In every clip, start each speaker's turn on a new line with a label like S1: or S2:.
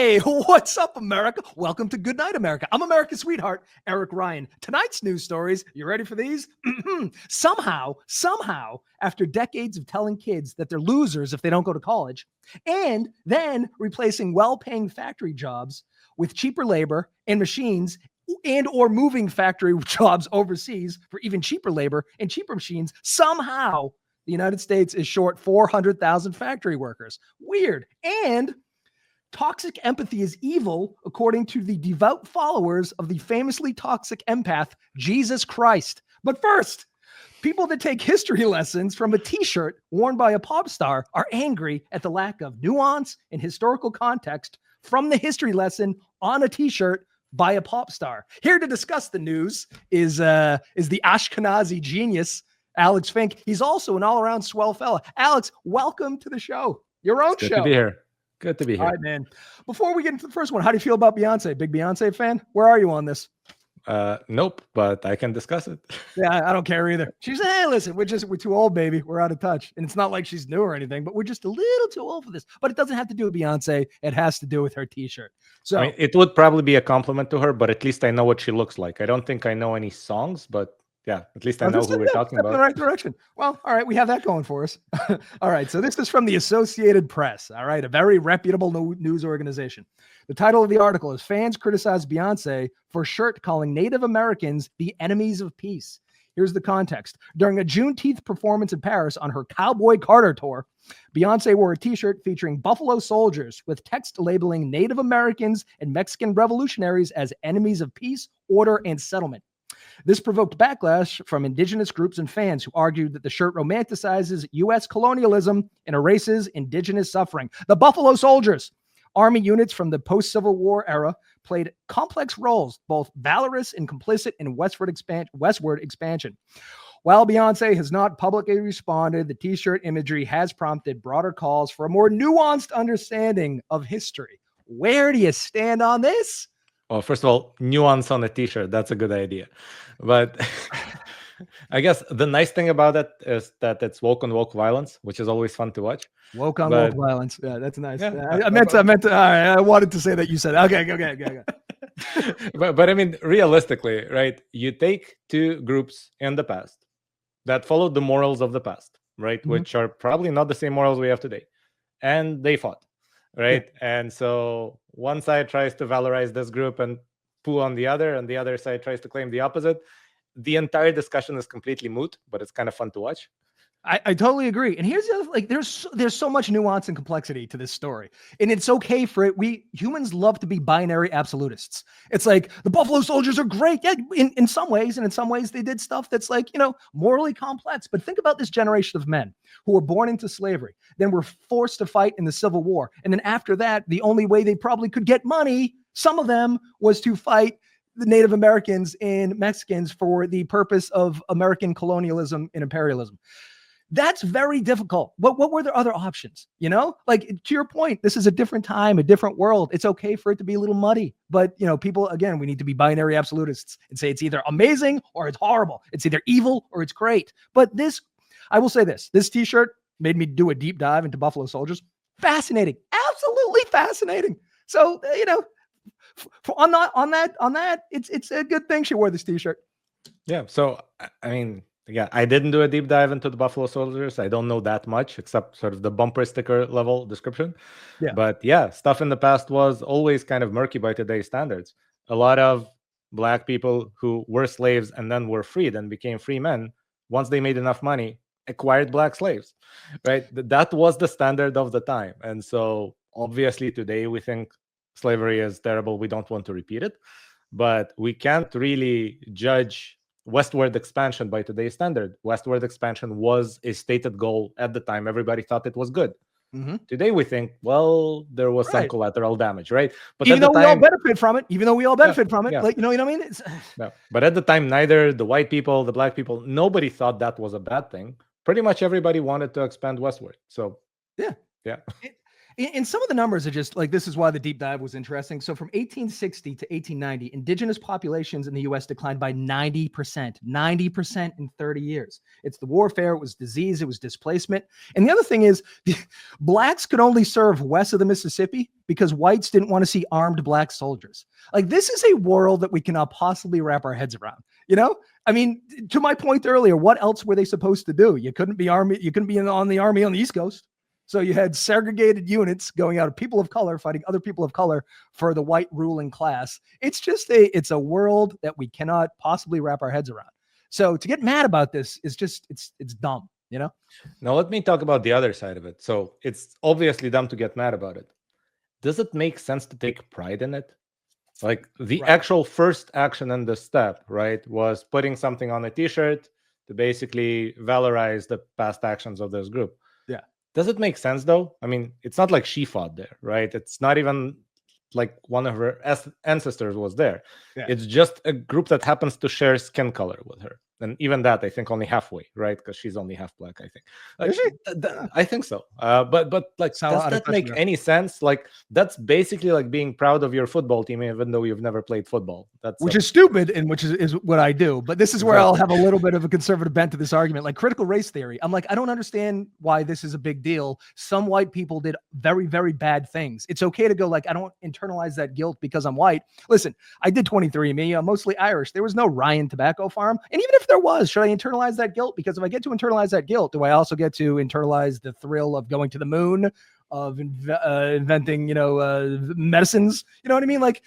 S1: Hey, what's up, America? Welcome to Goodnight, America. I'm America's sweetheart, Eric Ryan. Tonight's news stories, you ready for these? somehow, after decades of telling kids that they're losers if they don't go to college, and then replacing well-paying factory jobs with cheaper labor and machines and or moving factory jobs overseas for even cheaper labor and cheaper machines, somehow the United States is short 400,000 factory workers. Weird. And toxic empathy is evil, according to the devout followers of the famously toxic empath, Jesus Christ. But first, people that take history lessons from a t-shirt worn by a pop star are angry at the lack of nuance and historical context from the history lesson on a t-shirt by a pop star. Here to discuss the news is the Ashkenazi genius, Alex Fink. He's also an all-around swell fella. Alex, welcome to the show. Your own show.
S2: Good to be here. Good to be here.
S1: All right, man. Before we get into the first one, how do you feel about Beyonce? Big Beyonce fan? Where are you on this?
S2: Nope, but I can discuss it.
S1: Yeah, I don't care either. She's hey, listen, we're too old, baby. We're out of touch. And it's not like she's new or anything, but we're just a little too old for this. But it doesn't have to do with Beyonce. It has to do with her t-shirt. So
S2: I mean, it would probably be a compliment to her, but at least I know what she looks like. I don't think I know any songs, but yeah, at least I know who we're talking about.
S1: In the right direction. Well, all right, we have that going for us. All right, so this is from the Associated Press, all right, a very reputable news organization. The title of the article is Fans Criticize Beyonce for Shirt Calling Native Americans the Enemies of Peace. Here's the context. During a Juneteenth performance in Paris on her Cowboy Carter tour, Beyonce wore a t-shirt featuring buffalo soldiers with text labeling Native Americans and Mexican revolutionaries as enemies of peace, order, and settlement. This provoked backlash from indigenous groups and fans who argued that the shirt romanticizes U.S. colonialism and erases indigenous suffering. The Buffalo Soldiers, army units from the post-Civil War era, played complex roles, both valorous and complicit in westward expansion. While Beyonce has not publicly responded, the t-shirt imagery has prompted broader calls for a more nuanced understanding of history. Where do you stand on this?
S2: Well, first of all, nuance on a t-shirt, that's a good idea. But I guess the nice thing about it is that it's woke on woke violence, which is always fun to watch.
S1: Woke on woke violence. Yeah, that's nice. Yeah, I meant to, all right, I wanted to say that you said, okay.
S2: but I mean, realistically, right? You take two groups in the past that followed the morals of the past, right? Mm-hmm. Which are probably not the same morals we have today. And they fought, right? Yeah. And so one side tries to valorize this group and poo on the other, and the other side tries to claim the opposite. The entire discussion is completely moot, but it's kind of fun to watch.
S1: I totally agree. And here's the other, like, there's so much nuance and complexity to this story. And it's okay for it. We humans love to be binary absolutists. It's like the Buffalo Soldiers are great. Yeah, in some ways, and in some ways they did stuff that's like, morally complex. But think about this generation of men who were born into slavery, then were forced to fight in the Civil War. And then after that, the only way they probably could get money, some of them, was to fight the Native Americans and Mexicans for the purpose of American colonialism and imperialism. That's very difficult. What were their other options? Like, to your point, this is a different time, a different world. It's okay for it to be a little muddy, but people, again, we need to be binary absolutists and say it's either amazing or it's horrible. It's either evil or it's great. But I will say this t-shirt made me do a deep dive into Buffalo Soldiers. Fascinating. Absolutely fascinating. So, on that, it's a good thing she wore this t-shirt.
S2: Yeah. So, I mean, yeah, I didn't do a deep dive into the Buffalo Soldiers. I don't know that much except sort of the bumper sticker level description. Yeah. But yeah, stuff in the past was always kind of murky by today's standards. A lot of Black people who were slaves and then were freed and became free men, once they made enough money, acquired Black slaves, right? That was the standard of the time. And so obviously today we think slavery is terrible. We don't want to repeat it. But we can't really judge westward expansion by today's standard. Westward expansion was a stated goal at the time. Everybody thought it was good. Mm-hmm. Today we think, well, there was some collateral damage, right?
S1: But even though we all benefit from it, like, you know what I mean?
S2: But at the time, neither the white people, the Black people, nobody thought that was a bad thing. Pretty much everybody wanted to expand westward. So
S1: yeah. And some of the numbers are just like, this is why the deep dive was interesting. So from 1860 to 1890, indigenous populations in the U.S. declined by 90% in 30 years. It's the warfare, it was disease, it was displacement. And the other thing is, blacks could only serve west of the Mississippi because whites didn't want to see armed black soldiers. Like, this is a world that we cannot possibly wrap our heads around. You know, I mean, to my point earlier, what else were they supposed to do? You couldn't be on the army on the East Coast. So you had segregated units going out of people of color fighting other people of color for the white ruling class. It's a world that we cannot possibly wrap our heads around. So to get mad about this is just, it's dumb, you know?
S2: Now let me talk about the other side of it. So it's obviously dumb to get mad about it. Does it make sense to take pride in it? Like the actual first action in the step, right, was putting something on a t-shirt to basically valorize the past actions of this group.
S1: Yeah.
S2: Does it make sense though? I mean, it's not like she fought there, right? It's not even like one of her ancestors was there. Yeah. It's just a group that happens to share skin color with her. And even that, I think, only halfway, right? Because she's only half black, I think.
S1: Is she?
S2: I think so. But like, does that make any sense? Like, that's basically like being proud of your football team, even though you've never played football. Which
S1: is stupid, and which is what I do. But this is where I'll have a little bit of a conservative bent to this argument. Like critical race theory, I'm like, I don't understand why this is a big deal. Some white people did very, very bad things. It's okay to go like, I don't internalize that guilt because I'm white. Listen, I did 23andMe. I'm mostly Irish. There was no Ryan tobacco farm. And even if there was, should I internalize that guilt? Because if I get to internalize that guilt, do I also get to internalize the thrill of going to the moon, of inventing, medicines? You know what I mean? Like,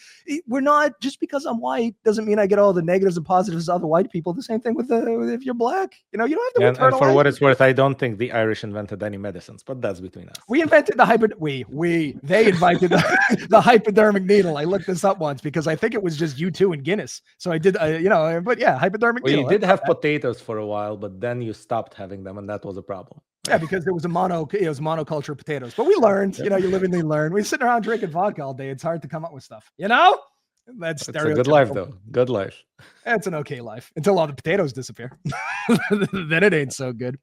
S1: we're not, just because I'm white doesn't mean I get all the negatives and positives of other white people. The same thing with if you're black. You don't have to internalize.
S2: And for what it's worth, I don't think the Irish invented any medicines, but that's between us.
S1: We invented they invented the hypodermic needle. I looked this up once because I think it was just U2 and Guinness. So I did, but yeah, hypodermic needle.
S2: You did have potatoes for a while, but then you stopped having them, and that was a problem.
S1: Yeah, because there was monoculture potatoes. But we learned, you live and you learn. We're sitting around drinking vodka all day. It's hard to come up with stuff, That's
S2: a good life, though. Good life.
S1: It's an okay life until all the potatoes disappear. Then it ain't so good.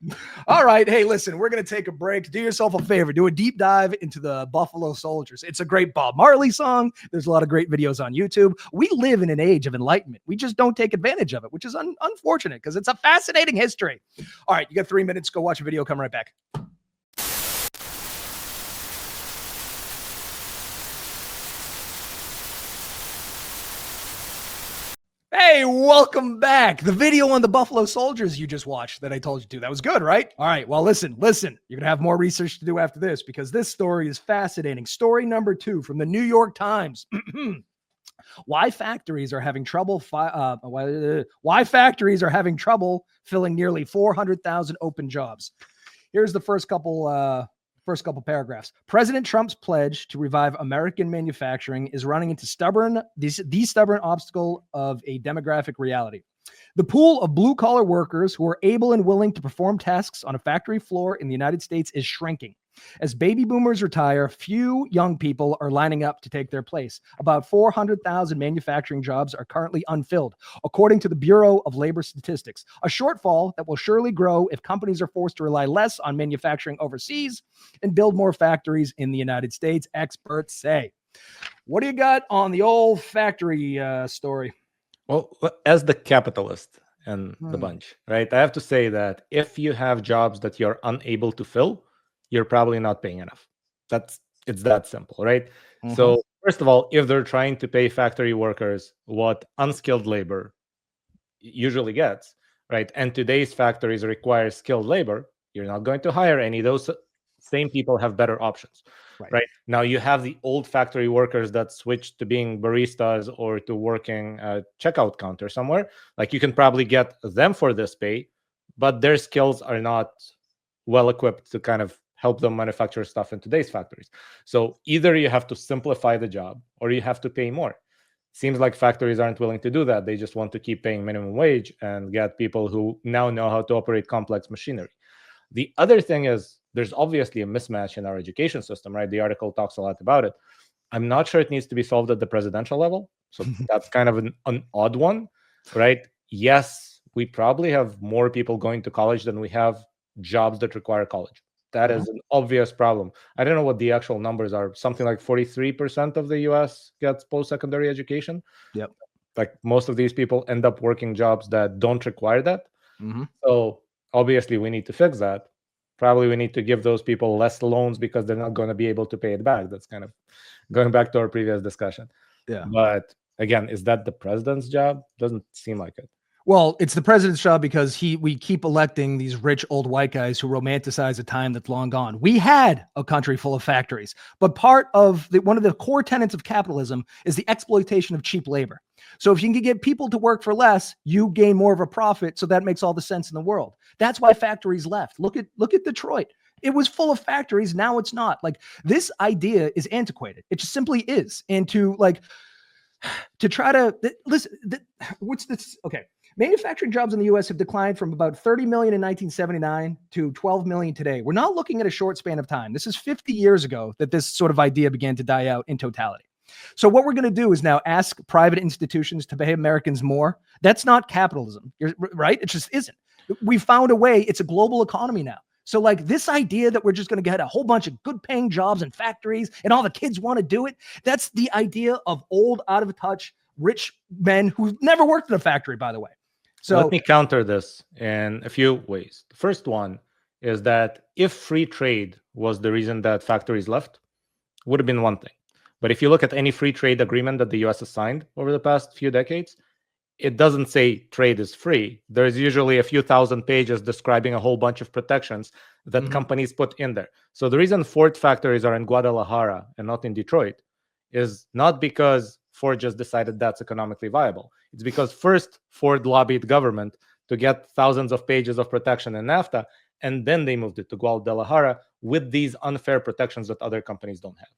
S1: All right. Hey, listen, we're going to take a break. Do yourself a favor. Do a deep dive into the Buffalo Soldiers. It's a great Bob Marley song. There's a lot of great videos on YouTube. We live in an age of enlightenment. We just don't take advantage of it, which is unfortunate because it's a fascinating history. All right. You got 3 minutes. Go watch a video. Come right back. Hey, welcome back. The video on the Buffalo Soldiers you just watched that I told you to, that was good, right? All right, well, listen. You're going to have more research to do after this because this story is fascinating. Story number 2 from the New York Times. Why factories are having trouble filling nearly 400,000 open jobs. Here's the first couple paragraphs. President Trump's pledge to revive American manufacturing is running into the stubborn obstacle of a demographic reality. The pool of blue-collar workers who are able and willing to perform tasks on a factory floor in the United States is shrinking. As baby boomers retire, few young people are lining up to take their place. About 400,000 manufacturing jobs are currently unfilled, according to the Bureau of Labor Statistics, a shortfall that will surely grow if companies are forced to rely less on manufacturing overseas and build more factories in the United States, experts say. What do you got on the old factory story?
S2: Well, as the capitalist and the bunch, right, I have to say that if you have jobs that you're unable to fill, you're probably not paying enough. It's that simple, right? Mm-hmm. So first of all, if they're trying to pay factory workers what unskilled labor usually gets, right, and today's factories require skilled labor, you're not going to hire any. Those same people have better options, right? Now you have the old factory workers that switched to being baristas or to working a checkout counter somewhere. Like, you can probably get them for this pay, but their skills are not well equipped to kind of help them manufacture stuff in today's factories. So either you have to simplify the job or you have to pay more. Seems like factories aren't willing to do that. They just want to keep paying minimum wage and get people who now know how to operate complex machinery. The other thing is, there's obviously a mismatch in our education system, right? The article talks a lot about it. I'm not sure it needs to be solved at the presidential level. So that's kind of an odd one, right? Yes, we probably have more people going to college than we have jobs that require college. That is an obvious problem. I don't know what the actual numbers are. Something like 43% of the US gets post-secondary education.
S1: Yep.
S2: Like most of these people end up working jobs that don't require that. So obviously we need to fix that. Probably we need to give those people less loans because they're not going to be able to pay it back. That's kind of going back to our previous discussion.
S1: Yeah.
S2: But again, is that the president's job? Doesn't seem like it.
S1: Well, it's the president's job because we keep electing these rich old white guys who romanticize a time that's long gone. We had a country full of factories, but part of one of the core tenets of capitalism is the exploitation of cheap labor. So if you can get people to work for less, you gain more of a profit. So that makes all the sense in the world. That's why factories left. Look at Detroit. It was full of factories. Now it's not. Like, this idea is antiquated. It just simply is. And to try to listen, what's this? Okay. Manufacturing jobs in the U.S. have declined from about 30 million in 1979 to 12 million today. We're not looking at a short span of time. This is 50 years ago that this sort of idea began to die out in totality. So what we're going to do is now ask private institutions to pay Americans more. That's not capitalism, right? It just isn't. We found a way. It's a global economy now. So like this idea that we're just going to get a whole bunch of good paying jobs in factories and all the kids want to do it. That's the idea of old, out of touch, rich men who never worked in a factory, by the way. So
S2: let me counter this in a few ways. The first one is that if free trade was the reason that factories left, would have been one thing. But if you look at any free trade agreement that the US has signed over the past few decades, it doesn't say trade is free. There's usually a few thousand pages describing a whole bunch of protections that companies put in there. So the reason Ford factories are in Guadalajara and not in Detroit is not because Ford just decided that's economically viable. It's because first Ford lobbied government to get thousands of pages of protection in NAFTA, and then they moved it to Guadalajara with these unfair protections that other companies don't have.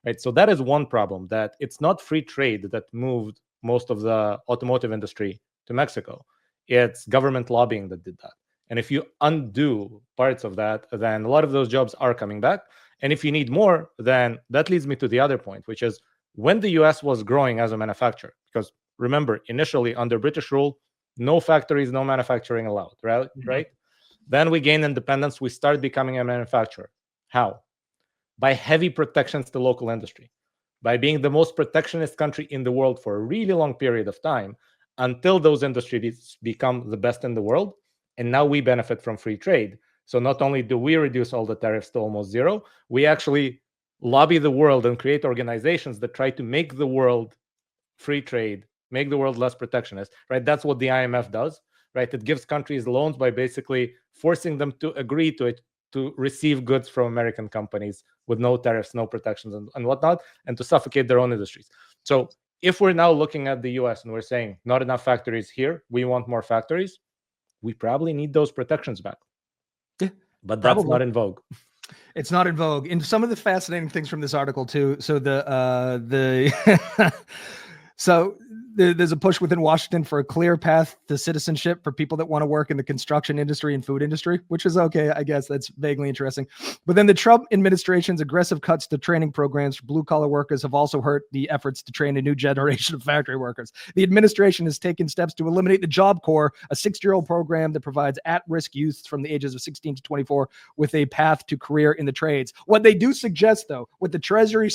S2: Right? So that is one problem, that it's not free trade that moved most of the automotive industry to Mexico. It's government lobbying that did that. And if you undo parts of that, then a lot of those jobs are coming back. And if you need more, then that leads me to the other point, which is when the US was growing as a manufacturer, because remember, initially under British rule, no factories, no manufacturing allowed, right? Then we gain independence, we start becoming a manufacturer. How? By heavy protections to local industry, by being the most protectionist country in the world for a really long period of time, until those industries become the best in the world. And now we benefit from free trade. So not only do we reduce all the tariffs to almost zero, we actually lobby the world and create organizations that try to make the world free trade, make the world less protectionist, right? That's what the IMF does, right? It gives countries loans by basically forcing them to agree to it, to receive goods from American companies with no tariffs, no protections, and whatnot, and to suffocate their own industries. So if we're now looking at the US and we're saying not enough factories here, we want more factories, we probably need those protections back.
S1: Yeah,
S2: but that's not in vogue.
S1: It's not in vogue. And some of the fascinating things from this article too. So there's a push within Washington for a clear path to citizenship for people that want to work in the construction industry and food industry, which is okay. I guess that's vaguely interesting. But then the Trump administration's aggressive cuts to training programs for blue collar workers have also hurt the efforts to train a new generation of factory workers. The administration has taken steps to eliminate the Job Corps, a 6-year-old program that provides at-risk youth from the ages of 16 to 24 with a path to career in the trades. What they do suggest, though, what the Treasury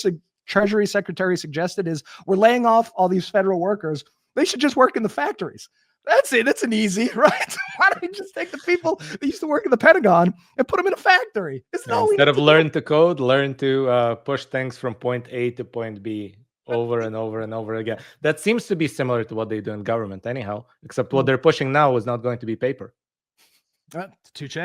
S1: Secretary suggested is we're laying off all these federal workers. They should just work in the factories. That's it. That's an easy, right? Why don't we just take the people that used to work in the Pentagon and put them in a factory?
S2: Instead of learn to code, learn to push things from point A to point B over and over and over again. That seems to be similar to what they do in government anyhow, except what they're pushing now is not going to be paper.
S1: Touche.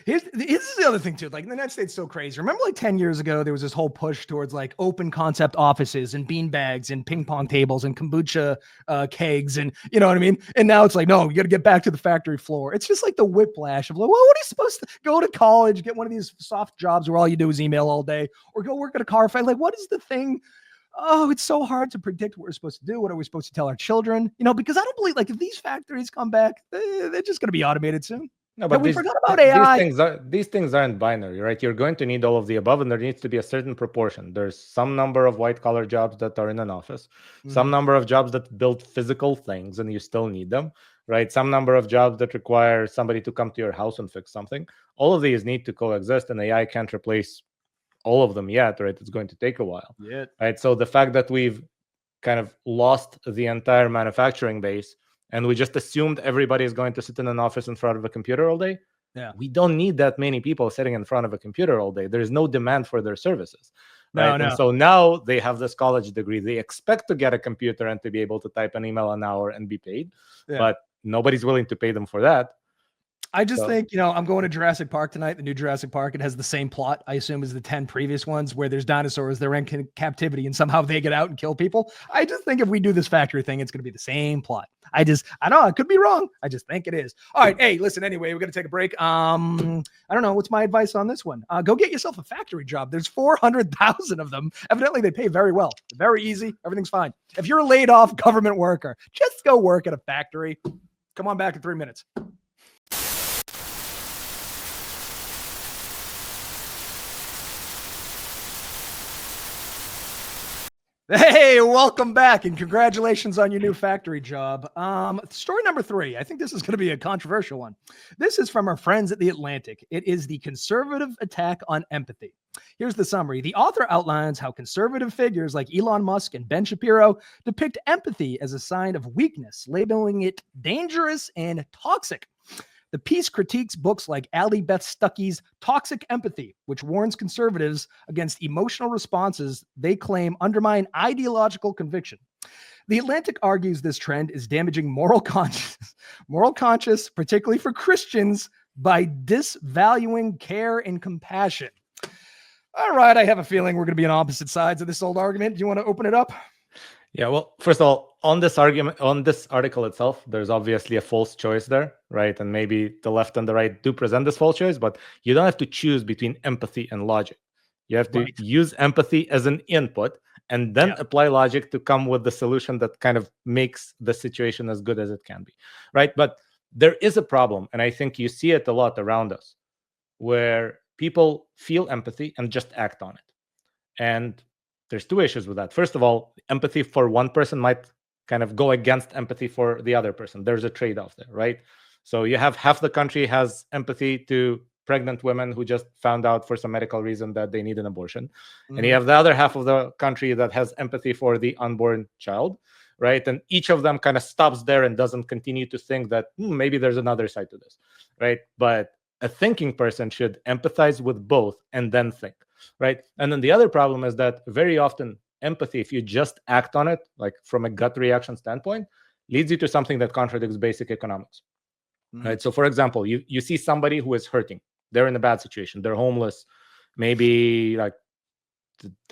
S1: Here's the other thing too. Like the United States is so crazy. Remember, like 10 years ago, there was this whole push towards like open concept offices and bean bags and ping pong tables and kombucha kegs and you know what I mean. And now it's like, no, you got to get back to the factory floor. It's just like the whiplash of like, well, what are you supposed to go to college, get one of these soft jobs where all you do is email all day, or go work at a car factory? Like, what is the thing? Oh, it's so hard to predict what we're supposed to do. What are we supposed to tell our children? You know, because I don't believe like if these factories come back, they're just going to be automated soon.
S2: No, but
S1: we forgot about AI.
S2: These things aren't binary, right? You're going to need all of the above, and there needs to be a certain proportion. There's some number of white-collar jobs that are in an office, some number of jobs that build physical things, and you still need them, right? Some number of jobs that require somebody to come to your house and fix something. All of these need to coexist, and AI can't replace all of them yet, right? It's going to take a while, right? So the fact that we've kind of lost the entire manufacturing base and we just assumed everybody is going to sit in an office in front of a computer all day. We don't need that many people sitting in front of a computer all day. There's no demand for their services. Right. And so now they have this college degree. They expect to get a computer and to be able to type an email an hour and be paid. But nobody's willing to pay them for that.
S1: I just think, I'm going to Jurassic Park tonight, the new Jurassic Park. It has the same plot, I assume, as the 10 previous ones where there's dinosaurs, they're in captivity, and somehow they get out and kill people. I just think if we do this factory thing, it's going to be the same plot. I know I could be wrong. I just think it is. All right. Hey, listen, anyway, we're going to take a break. I don't know. What's my advice on this one? Go get yourself a factory job. There's 400,000 of them. Evidently, they pay very well. Very easy. Everything's fine. If you're a laid off government worker, just go work at a factory. Come on back in 3 minutes. Hey, welcome back and congratulations on your new factory job. Story number 3. I think this is going to be a controversial one. This is from our friends at The Atlantic. It is the conservative attack on empathy. Here's the summary. The author outlines how conservative figures like Elon Musk and Ben Shapiro depict empathy as a sign of weakness, labeling it dangerous and toxic. The piece critiques books like Ali Beth Stuckey's Toxic Empathy, which warns conservatives against emotional responses they claim undermine ideological conviction. The Atlantic argues this trend is damaging moral conscience, particularly for Christians, by disvaluing care and compassion. All right, I have a feeling we're going to be on opposite sides of this old argument. Do you want to open it up?
S2: Yeah, well, first of all, on this article itself, there's obviously a false choice there, right? And maybe the left and the right do present this false choice, but you don't have to choose between empathy and logic. You have to use empathy as an input and then apply logic to come with the solution that kind of makes the situation as good as it can be, right? But there is a problem, and I think you see it a lot around us, where people feel empathy and just act on it. And there's 2 issues with that. First of all, empathy for one person might kind of go against empathy for the other person. There's a trade-off there, right? So you have half the country has empathy to pregnant women who just found out for some medical reason that they need an abortion. And you have the other half of the country that has empathy for the unborn child, right? And each of them kind of stops there and doesn't continue to think that maybe there's another side to this, right? But a thinking person should empathize with both and then think, right? And then the other problem is that very often empathy, if you just act on it, like from a gut reaction standpoint, leads you to something that contradicts basic economics, right? So for example, you see somebody who is hurting. They're in a bad situation. They're homeless. Maybe like,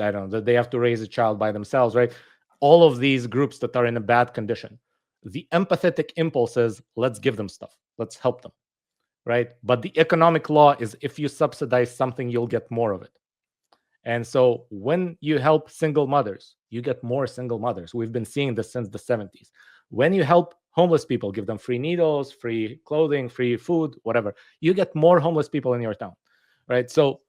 S2: I don't know, they have to raise a child by themselves, right? All of these groups that are in a bad condition, the empathetic impulse is, let's give them stuff. Let's help them, right? But the economic law is if you subsidize something, you'll get more of it. And so when you help single mothers, you get more single mothers. We've been seeing this since the 70s. When you help homeless people, give them free needles, free clothing, free food, whatever, you get more homeless people in your town, right? So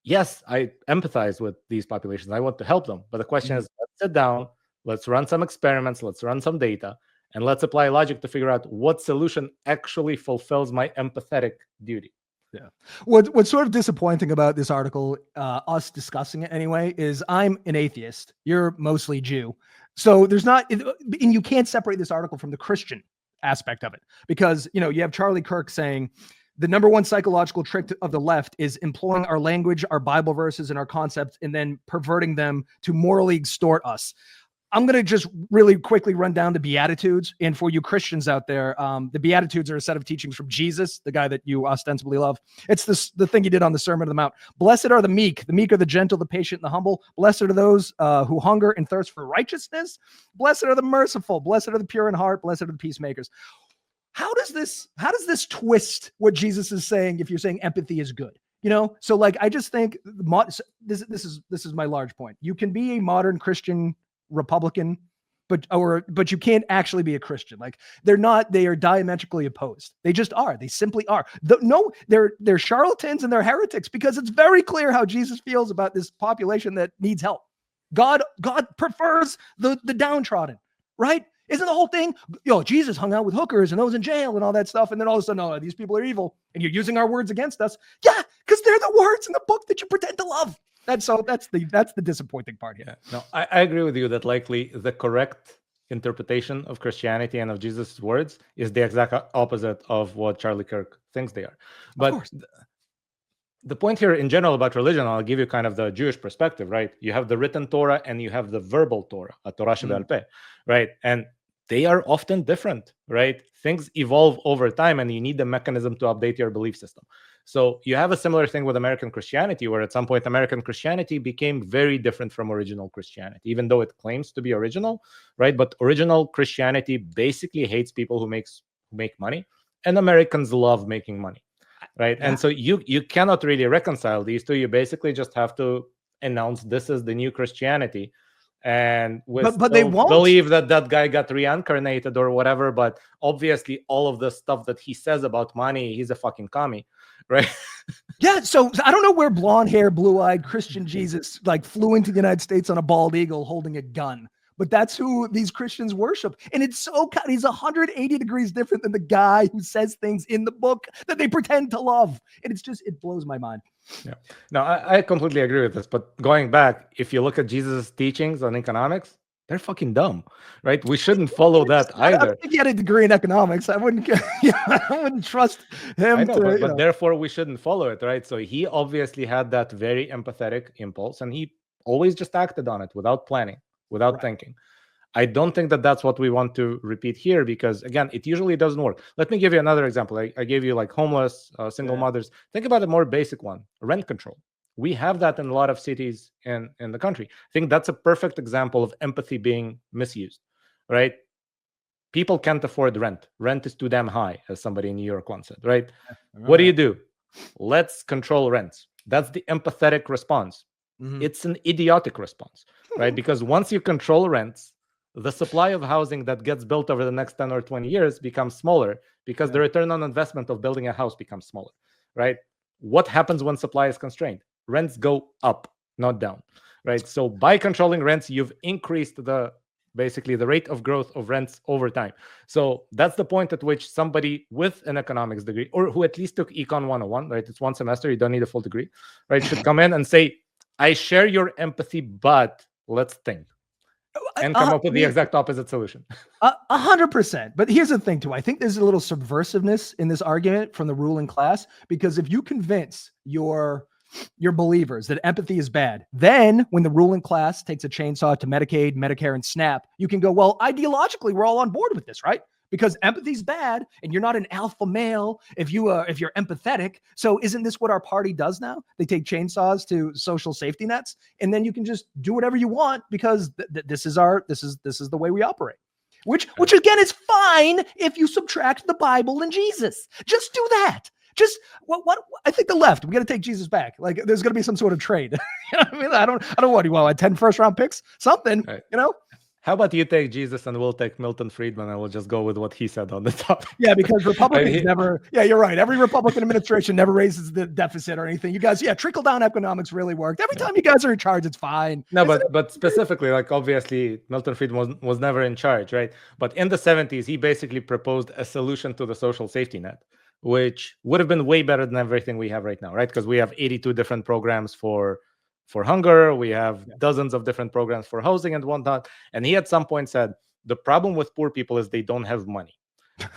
S2: yes, I empathize with these populations. I want to help them. But the question is, let's sit down, let's run some experiments, let's run some data, and let's apply logic to figure out what solution actually fulfills my empathetic duty.
S1: Yeah. What's sort of disappointing about this article, us discussing it anyway, is I'm an atheist. You're mostly Jew. So there's not, and you can't separate this article from the Christian aspect of it, because, you have Charlie Kirk saying the number one psychological trick of the left is employing our language, our Bible verses, and our concepts, and then perverting them to morally extort us. I'm going to just really quickly run down the Beatitudes. And for you Christians out there, the Beatitudes are a set of teachings from Jesus, the guy that you ostensibly love. It's the thing he did on the Sermon on the Mount. Blessed are the meek are the gentle, the patient, and the humble. Blessed are those who hunger and thirst for righteousness. Blessed are the merciful. Blessed are the pure in heart. Blessed are the peacemakers. How does this twist what Jesus is saying if you're saying empathy is good? So like, I just think this is my large point. You can be a modern Christian Republican, but you can't actually be a Christian. Like they are diametrically opposed. They just are. They simply are. They're charlatans and they're heretics, because it's very clear how Jesus feels about this population that needs help. God prefers the downtrodden, right? Isn't the whole thing, Jesus hung out with hookers and those in jail and all that stuff, and then all of a sudden, oh, these people are evil, and you're using our words against us? Yeah, because they're the words in the book that you pretend to love. That's the disappointing part here.
S2: Yeah. No, I agree with you that likely the correct interpretation of Christianity and of Jesus' words is the exact opposite of what Charlie Kirk thinks they are. But the point here in general about religion, I'll give you kind of the Jewish perspective, right? You have the written Torah and you have the verbal Torah, a Torah Shebe'al Peh, right? And they are often different, right? Things evolve over time and you need the mechanism to update your belief system. So you have a similar thing with American Christianity, where at some point American Christianity became very different from original Christianity, even though it claims to be original, right? But original Christianity basically hates people who make money, and Americans love making money. Right. Yeah. And so you cannot really reconcile these two. You basically just have to announce this is the new Christianity. And
S1: but they won't
S2: believe that guy got reincarnated or whatever. But obviously, all of the stuff that he says about money, he's a fucking commie. Right.
S1: Yeah. So I don't know where blonde hair, blue eyed Christian Jesus like flew into the United States on a bald eagle holding a gun. But that's who these Christians worship. And it's so kind. He's 180 degrees different than the guy who says things in the book that they pretend to love. And it blows my mind.
S2: Yeah. No, I completely agree with this. But going back, if you look at Jesus' teachings on economics, they're fucking dumb, right? We shouldn't follow that either.
S1: If he had a degree in economics, I wouldn't trust him.
S2: I know, but therefore we shouldn't follow it, right? So he obviously had that very empathetic impulse, and he always just acted on it without planning, without thinking. I don't think that that's what we want to repeat here, because again, it usually doesn't work. Let me give you another example. I gave you like homeless, single mothers. Think about a more basic one: rent control. We have that in a lot of cities in the country. I think that's a perfect example of empathy being misused, right? People can't afford rent. Rent is too damn high, as somebody in New York once said, right? What do? Let's control rents. That's the empathetic response. It's an idiotic response, right? Because once you control rents, the supply of housing that gets built over the next 10 or 20 years becomes smaller, because the return on investment of building a house becomes smaller, right? What happens when supply is constrained? Rents go up, not down, right? So by controlling rents, you've increased basically the rate of growth of rents over time. So that's the point at which somebody with an economics degree, or who at least took Econ 101, right? It's one semester, you don't need a full degree, right? Should come in and say, I share your empathy, but let's think. And come up with the exact opposite solution.
S1: 100%. But here's the thing, too. I think there's a little subversiveness in this argument from the ruling class, because if you convince your believers that empathy is bad, then when the ruling class takes a chainsaw to Medicaid, Medicare, and SNAP, you can go, well, ideologically, we're all on board with this, right? Because empathy's bad, and you're not an alpha male if you're empathetic. So isn't this what our party does now? They take chainsaws to social safety nets, and then you can just do whatever you want, because this is the way we operate. Which again is fine if you subtract the Bible and Jesus. Just do that. Just what I think the left, we got to take Jesus back. Like there's going to be some sort of trade. You know what I mean? I don't want you. Well, 10 first round picks, something. Right. You know.
S2: How about you take Jesus and we'll take Milton Friedman, and we'll just go with what he said on the topic?
S1: Yeah, because Republicans never. Yeah, you're right. Every Republican administration never raises the deficit or anything. You guys, trickle down economics really worked. Every time you guys are in charge, it's fine.
S2: No, but specifically, like obviously, Milton Friedman was never in charge, right? But in the 70s, he basically proposed a solution to the social safety net, which would have been way better than everything we have right now, right? Because we have 82 different programs for hunger, we have dozens of different programs for housing and whatnot. And he at some point said, the problem with poor people is they don't have money.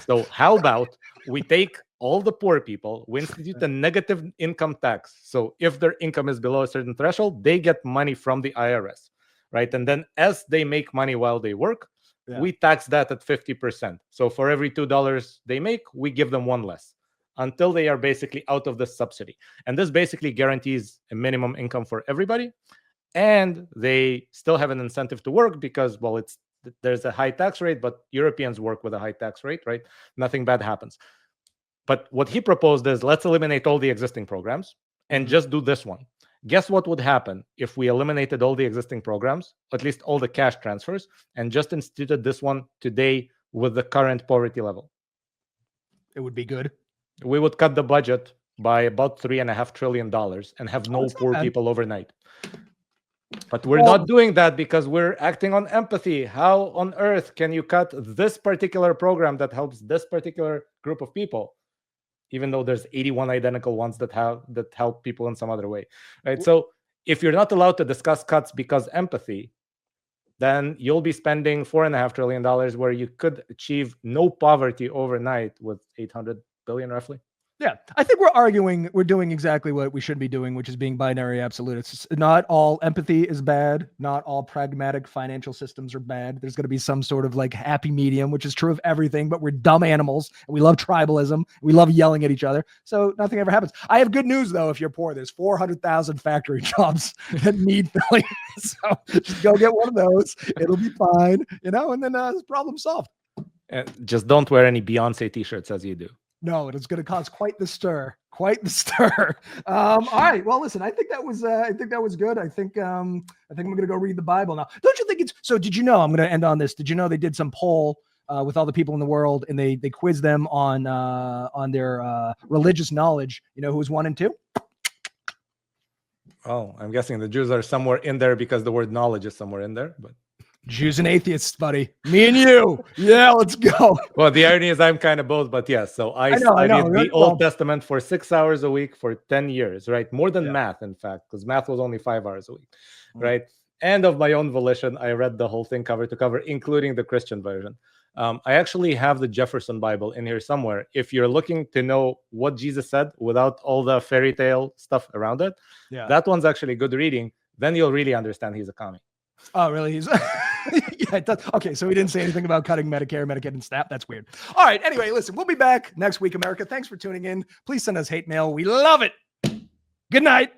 S2: So how about we take all the poor people, we institute a negative income tax. So if their income is below a certain threshold, they get money from the IRS, right? And then as they make money while they work, we tax that at 50%. So for every $2 they make, we give them one less, until they are basically out of the subsidy. And this basically guarantees a minimum income for everybody. And they still have an incentive to work because, well, there's a high tax rate, but Europeans work with a high tax rate, right? Nothing bad happens. But what he proposed is, let's eliminate all the existing programs and just do this one. Guess what would happen if we eliminated all the existing programs, at least all the cash transfers, and just instituted this one today with the current poverty level?
S1: It would be good.
S2: We would cut the budget by about $3.5 trillion and have no poor people overnight. But we're not doing that because we're acting on empathy. How on earth can you cut this particular program that helps this particular group of people, even though there's 81 identical ones that help people in some other way, right? So if you're not allowed to discuss cuts because empathy, then you'll be spending $4.5 trillion where you could achieve no poverty overnight with 800 billion roughly.
S1: Yeah, I think we're doing exactly what we should be doing, which is being binary absolutists. Not all empathy is bad. Not all pragmatic financial systems are bad. There's going to be some sort of like happy medium, which is true of everything, but we're dumb animals and we love tribalism. We love yelling at each other. So nothing ever happens. I have good news though. If you're poor, there's 400,000 factory jobs that need filling. So just go get one of those. It'll be fine, and then this problem solved.
S2: And just don't wear any Beyoncé t-shirts as you do.
S1: No, it's going to cause quite the stir. All right. Well, listen, I think that was good. I think I'm going to go read the Bible now. Don't you think it's so? Did you know? I'm going to end on this. Did you know they did some poll with all the people in the world, and they quizzed them on their religious knowledge? You know who's 1 and 2?
S2: Oh, I'm guessing the Jews are somewhere in there because the word knowledge is somewhere in there, but.
S1: Jews and atheists, buddy. Me and you. Yeah, let's go.
S2: Well, the irony is I'm kind of both, but yes. So I studied the Old Testament for 6 hours a week for 10 years, right? More than math, in fact, because math was only 5 hours a week, right? And of my own volition, I read the whole thing cover to cover, including the Christian version. I actually have the Jefferson Bible in here somewhere. If you're looking to know what Jesus said without all the fairy tale stuff around it, that one's actually good reading. Then you'll really understand he's a commie.
S1: Oh, really? He's yeah, it does. Okay, so he didn't say anything about cutting Medicare, Medicaid, and SNAP. That's weird. All right. Anyway, listen, we'll be back next week, America. Thanks for tuning in. Please send us hate mail. We love it. Good night.